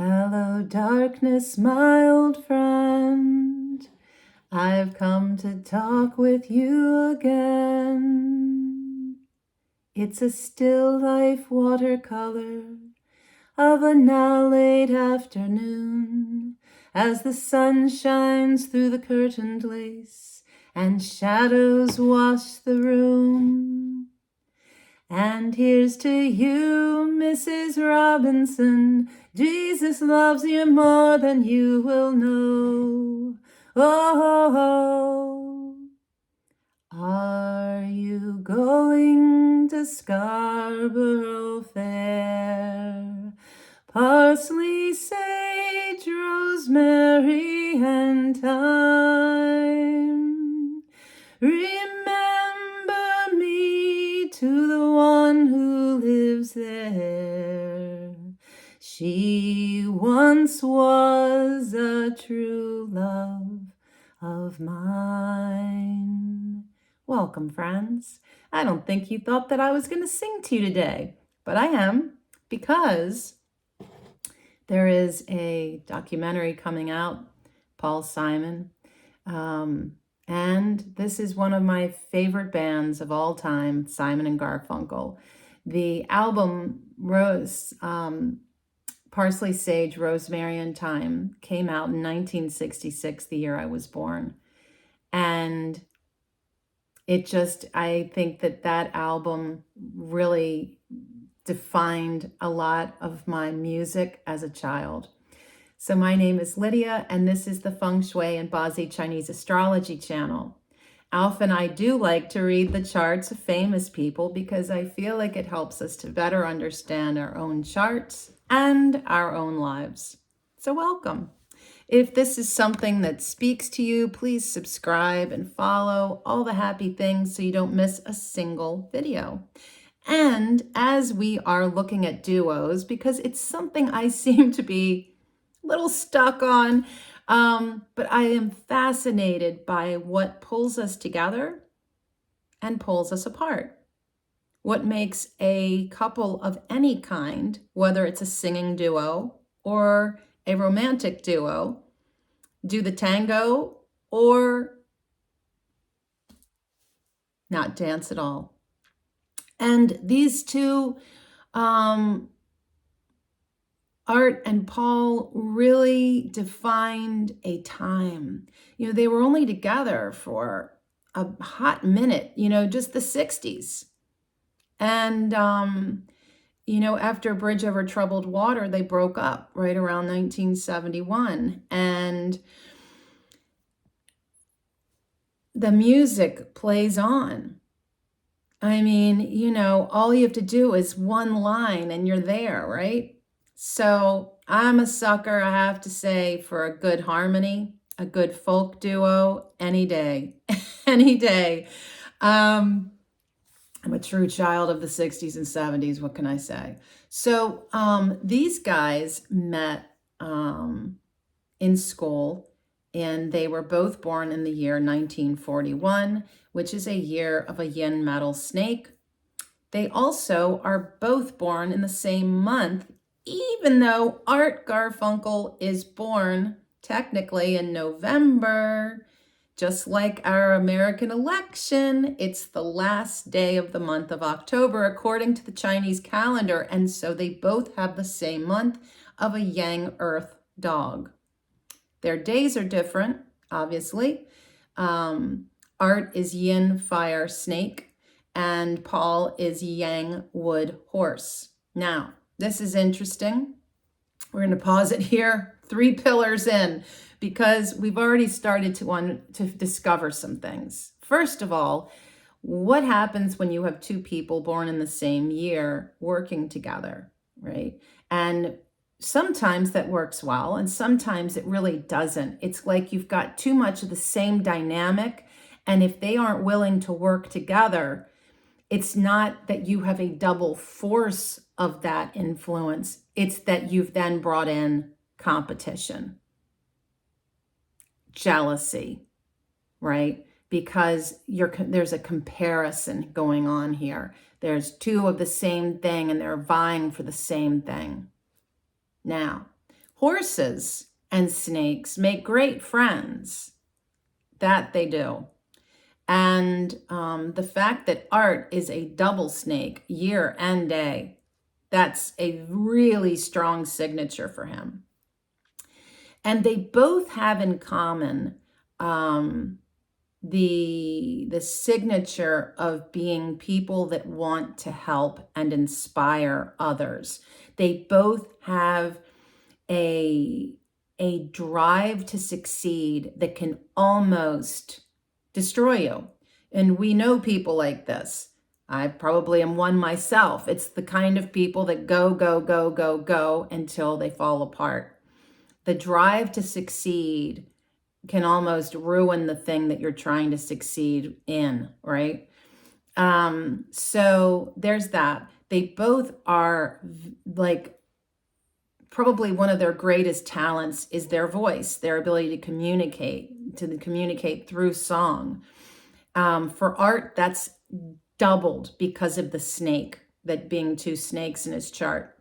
Hello, darkness, my old friend. I've come to talk with you again. It's a still life watercolor of a now late afternoon, as the sun shines through the curtained lace and shadows wash the room. And here's to you, Mrs. Robinson. Jesus loves you more than you will know. Oh, are you going to Scarborough Fair? Parsley, sage, rosemary, and thyme. Remember me to the one who lives there. She once was a true love of mine. Welcome, friends. I don't think you thought that I was going to sing to you today, but I am, because there is a documentary coming out, Paul Simon, and this is one of my favorite bands of all time, Simon and Garfunkel. The album Rose, Parsley, Sage, Rosemary, and Thyme came out in 1966, the year I was born. And I think that album really defined a lot of my music as a child. So my name is Lydia, and this is the Feng Shui and Bazi Chinese Astrology channel. Alf and I do like to read the charts of famous people because I feel like it helps us to better understand our own charts and our own lives. So welcome. If this is something that speaks to you, please subscribe and follow all the happy things so you don't miss a single video. And as we are looking at duos, because it's something I seem to be a little stuck on, but I am fascinated by what pulls us together and pulls us apart. What makes a couple of any kind, whether it's a singing duo or a romantic duo, do the tango or not dance at all. And these two, Art and Paul, really defined a time. They were only together for a hot minute, just the 60s. And, after Bridge Over Troubled Water, they broke up right around 1971. And the music plays on. I mean, all you have to do is one line and you're there, right? So I'm a sucker, I have to say, for a good harmony, a good folk duo, any day, any day. I'm a true child of the 60s and 70s, what can I say? So these guys met in school, and they were both born in the year 1941, which is a year of a yin metal snake. They also are both born in the same month, even though Art Garfunkel is born technically in November. Just like our American election, it's the last day of the month of October, according to the Chinese calendar. And so they both have the same month of a Yang Earth dog. Their days are different, obviously. Art is Yin Fire Snake, and Paul is Yang Wood Horse. Now, this is interesting. We're going to pause it here, 3 pillars in, because we've already started to discover some things. First of all, what happens when you have 2 people born in the same year working together, right? And sometimes that works well, and sometimes it really doesn't. It's like you've got too much of the same dynamic, and if they aren't willing to work together, it's not that you have a double force of that influence. It's that you've then brought in competition, jealousy, right? Because there's a comparison going on here. There's 2 of the same thing, and they're vying for the same thing. Now, Horses and snakes make great friends. That they do. And the fact that Art is a double snake year and day, that's a really strong signature for him. And they both have in common the signature of being people that want to help and inspire others. They both have a drive to succeed that can almost destroy you. And we know people like this. I probably am one myself. It's the kind of people that go, go, go, go, go until they fall apart. The drive to succeed can almost ruin the thing that you're trying to succeed in, right? So there's that. They both are like, probably one of their greatest talents is their voice, their ability to communicate through song. For Art, that's doubled because of the snake, that being two snakes in his chart.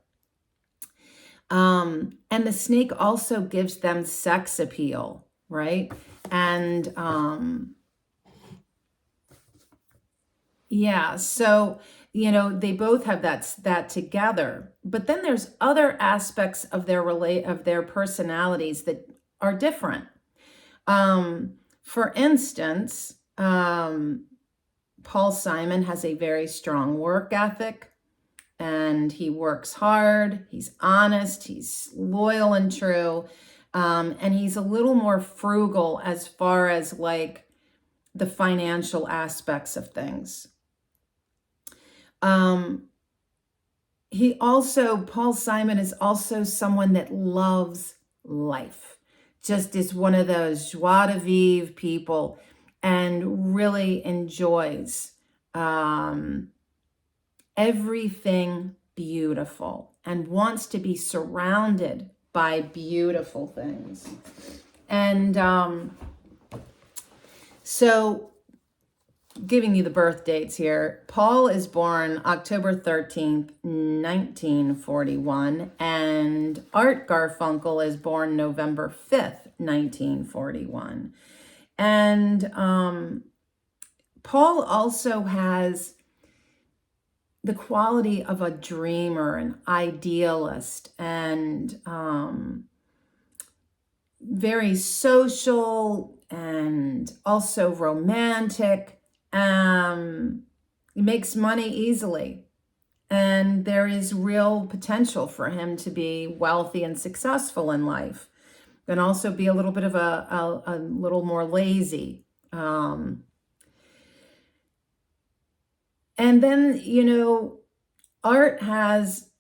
And the snake also gives them sex appeal, right? And yeah, so, you know, they both have that together. But then there's other aspects of their personalities that are different. For instance, Paul Simon has a very strong work ethic, and he works hard, he's honest, he's loyal and true, and he's a little more frugal as far as like the financial aspects of things. Paul Simon is also someone that loves life, just is one of those joie de vivre people, and really enjoys everything beautiful and wants to be surrounded by beautiful things. And so giving you the birth dates here, Paul is born October 13th, 1941, and Art Garfunkel is born November 5th, 1941. And Paul also has the quality of a dreamer, an idealist, and very social and also romantic. He makes money easily, and there is real potential for him to be wealthy and successful in life, and also be a little bit of a little more lazy. And then, you know, Art has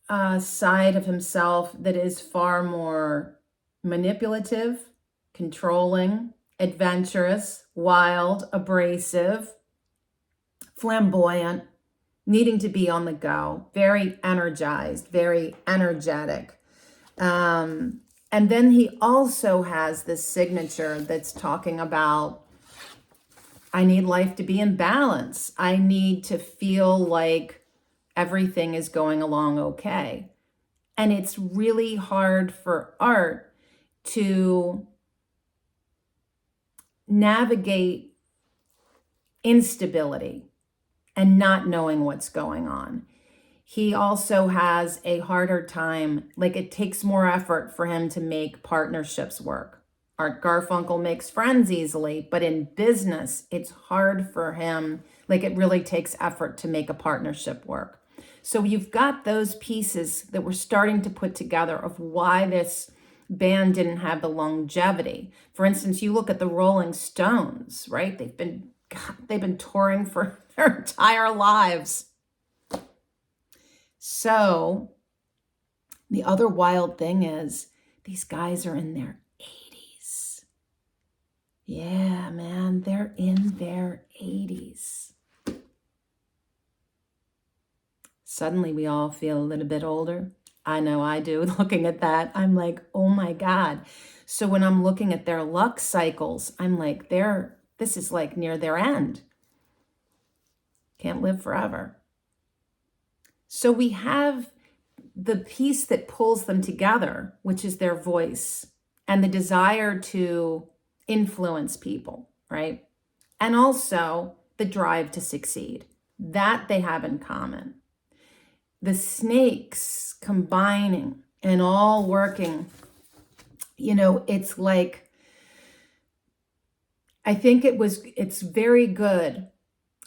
a side of himself that is far more manipulative, controlling, adventurous, wild, abrasive, flamboyant, needing to be on the go, very energized, very energetic. And then he also has this signature that's talking about, I need life to be in balance. I need to feel like everything is going along okay. And it's really hard for Art to navigate instability and not knowing what's going on. He also has a harder time, like it takes more effort for him to make partnerships work. Art Garfunkel makes friends easily, but in business, it's hard for him. Like it really takes effort to make a partnership work. So you've got those pieces that we're starting to put together of why this band didn't have the longevity. For instance, you look at the Rolling Stones, right? They've been touring for their entire lives. So the other wild thing is these guys are in their 80s. Yeah, man, they're in their 80s. Suddenly we all feel a little bit older. I know I do. Looking at that, I'm like, oh my God. So when I'm looking at their luck cycles, I'm like, this is like near their end. Can't live forever. So we have the piece that pulls them together, which is their voice and the desire to influence people, right? And also the drive to succeed. That they have in common. The snakes combining and all working, it's like, I think it's very good.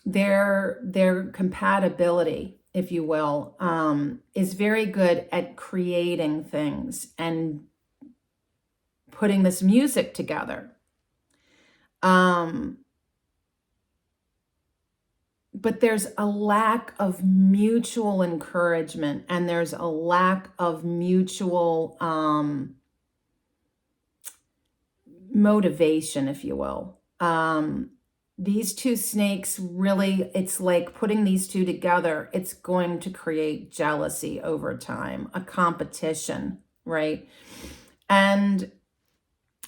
Their compatibility, if you will, is very good at creating things and putting this music together. But there's a lack of mutual encouragement, and there's a lack of mutual motivation, if you will. These two snakes really, it's like putting these two together, it's going to create jealousy over time, a competition, right? And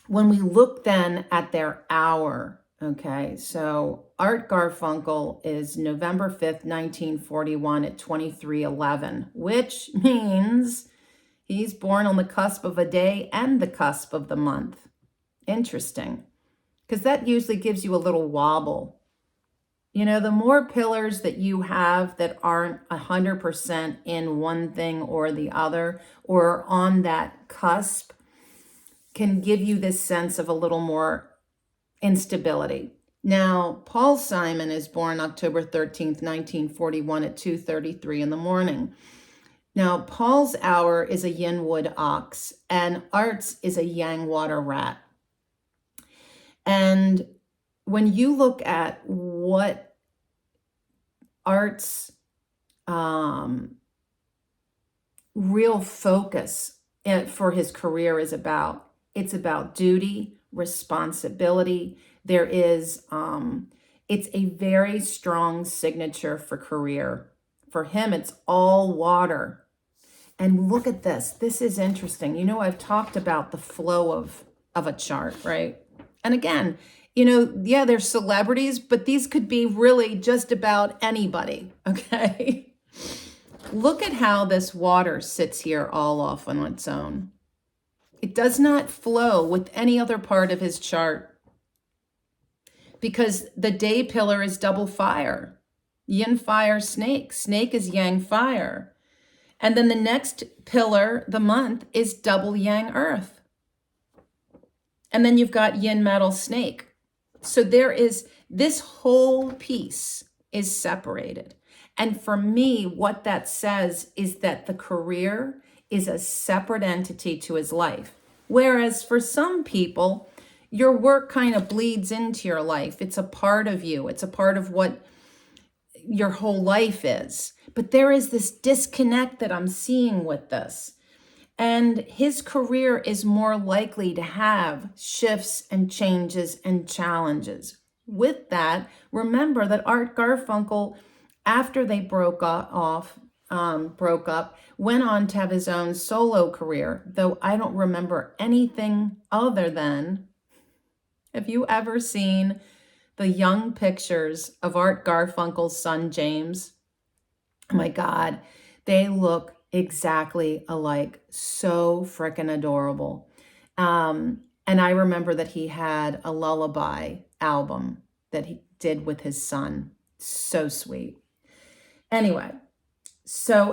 when we look then at their hour, okay, so Art Garfunkel is November 5th, 1941 at 23:11, which means he's born on the cusp of a day and the cusp of the month. Interesting, because that usually gives you a little wobble. The more pillars that you have that aren't 100% in one thing or the other, or on that cusp, can give you this sense of a little more instability. Now, Paul Simon is born October 13th, 1941 at 2:33 in the morning. Now, Paul's hour is a yin wood ox, and Art's is a yang water rat. And when you look at what Art's real focus for his career is about, it's about duty, responsibility. There is, it's a very strong signature for career. For him, it's all water. And look at this. This is interesting. I've talked about the flow of a chart, right? And again, yeah, they're celebrities, but these could be really just about anybody, okay? Look at how this water sits here all off on its own. It does not flow with any other part of his chart because the day pillar is double fire. Yin fire snake. Snake is yang fire. And then the next pillar, the month, is double yang earth. And then you've got yin metal snake. So there is, this whole piece is separated. And for me, what that says is that the career is a separate entity to his life. Whereas for some people, your work kind of bleeds into your life. It's a part of you. It's a part of what your whole life is. But there is this disconnect that I'm seeing with this. And his career is more likely to have shifts and changes and challenges. With that, remember that Art Garfunkel, after they broke up, went on to have his own solo career, though I don't remember anything other than, have you ever seen the young pictures of Art Garfunkel's son, James? Oh my God, they look exactly alike. So frickin' adorable. And I remember that he had a lullaby album that he did with his son. So sweet. Anyway,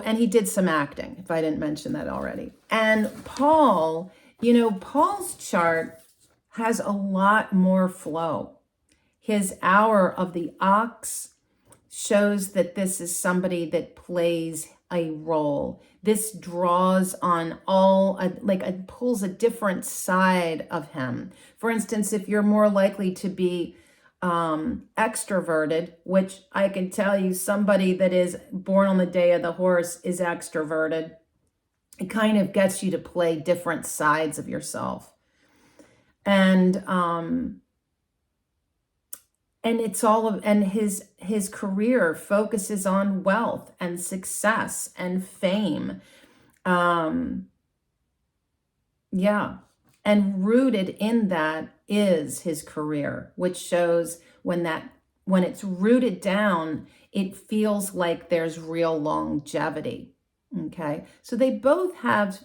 and he did some acting, if I didn't mention that already. And Paul, Paul's chart has a lot more flow. His hour of the ox shows that this is somebody that plays a role. This draws on pulls a different side of him. For instance, if you're more likely to be extroverted, which I can tell you somebody that is born on the day of the horse is extroverted, it kind of gets you to play different sides of yourself. And it's and his career focuses on wealth and success and fame. Yeah. And rooted in that is his career, which shows when it's rooted down, it feels like there's real longevity. Okay, so they both have,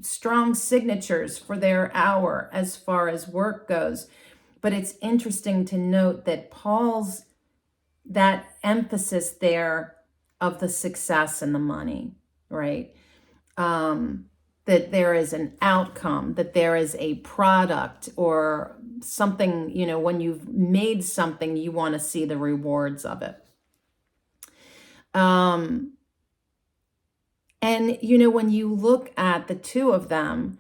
strong signatures for their hour as far as work goes. But it's interesting to note that Paul's, that emphasis there of the success and the money, right? That there is an outcome, that there is a product or something, when you've made something, you want to see the rewards of it. And, when you look at the two of them,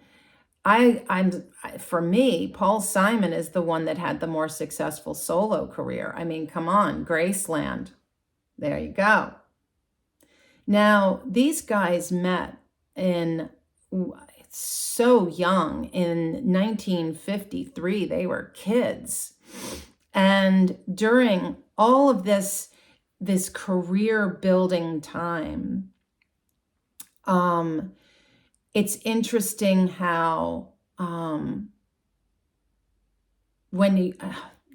for me, Paul Simon is the one that had the more successful solo career. I mean, come on, Graceland. There you go. Now, these guys met so young. In 1953, they were kids. And during all of this career building time, it's interesting how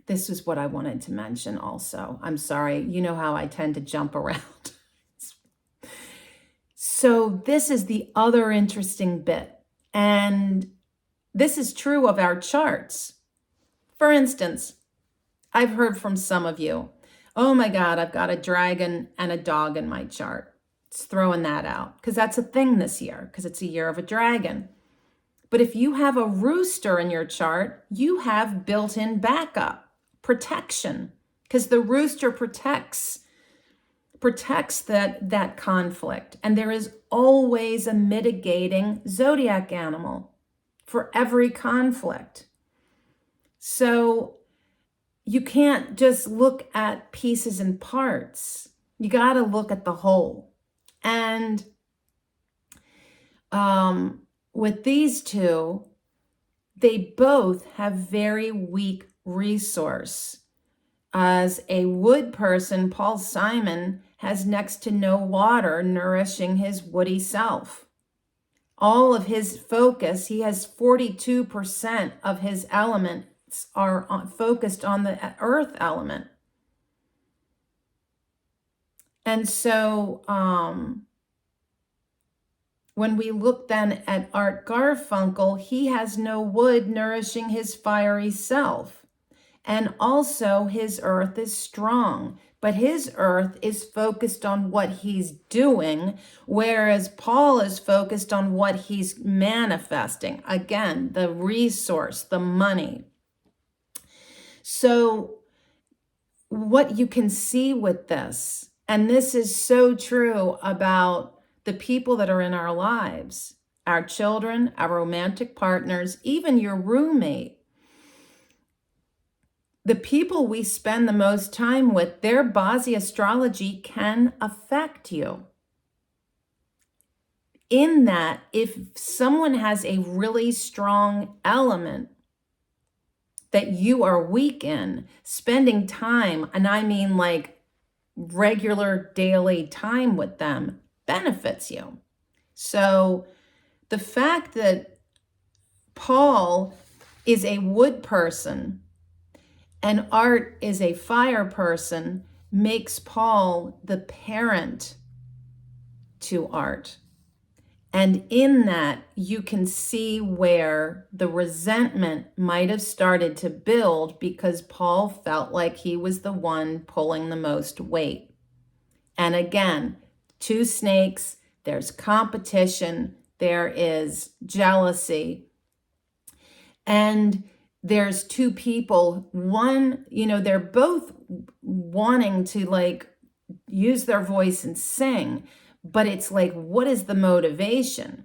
this is what I wanted to mention also. I'm sorry, you know how I tend to jump around. So this is the other interesting bit, and this is true of our charts. For instance, I've heard from some of you, oh my God, I've got a dragon and a dog in my chart. It's throwing that out because that's a thing this year, because it's a year of a dragon. But if you have a rooster in your chart, you have built-in backup, protection, because the rooster protects that conflict. And there is always a mitigating zodiac animal for every conflict. So you can't just look at pieces and parts. You got to look at the whole. And with these two, they both have very weak resource. As a wood person, Paul Simon has next to no water nourishing his woody self. All of his focus, he has 42% of his elements are focused on the earth element. And so when we look then at Art Garfunkel, he has no wood nourishing his fiery self. And also his earth is strong, but his earth is focused on what he's doing, whereas Paul is focused on what he's manifesting. Again, the resource, the money. So what you can see with this, and this is so true about the people that are in our lives, our children, our romantic partners, even your roommate. The people we spend the most time with, their Bazi astrology can affect you. In that, if someone has a really strong element that you are weak in, spending time, and I mean like regular daily time with them, benefits you. So the fact that Paul is a wood person and Art is a fire person makes Paul the parent to Art. And in that, you can see where the resentment might have started to build because Paul felt like he was the one pulling the most weight. And again, two snakes, there's competition, there is jealousy, and there's two people, one, they're both wanting to like use their voice and sing, but it's like, what is the motivation?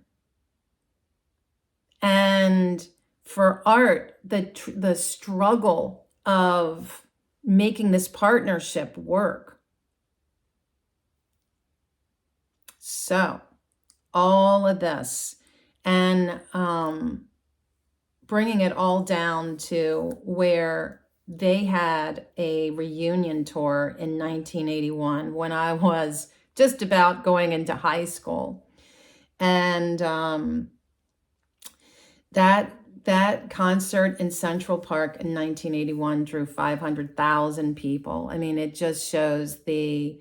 And for Art, the struggle of making this partnership work. So all of this and bringing it all down to where they had a reunion tour in 1981 when I was just about going into high school. And that concert in Central Park in 1981 drew 500,000 people. I mean, it just shows the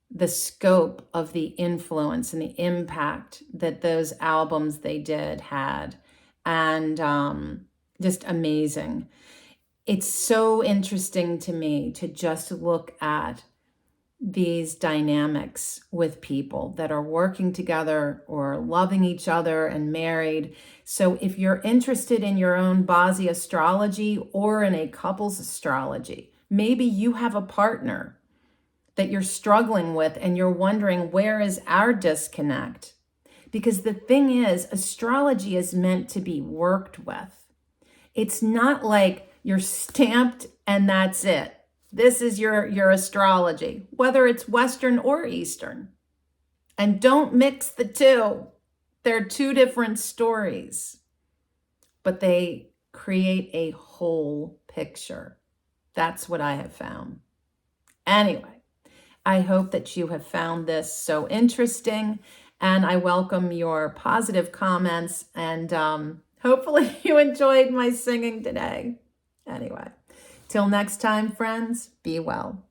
the scope of the influence and the impact that those albums they did had. And just amazing. It's so interesting to me to just look at these dynamics with people that are working together or loving each other and married. So if you're interested in your own Bazi astrology or in a couple's astrology, maybe you have a partner that you're struggling with and you're wondering, where is our disconnect? Because the thing is, astrology is meant to be worked with. It's not like you're stamped and that's it. This is your astrology, whether it's Western or Eastern. And don't mix the two. They're two different stories, but they create a whole picture. That's what I have found. Anyway, I hope that you have found this so interesting, and I welcome your positive comments, and hopefully you enjoyed my singing today. Anyway, till next time, friends, be well.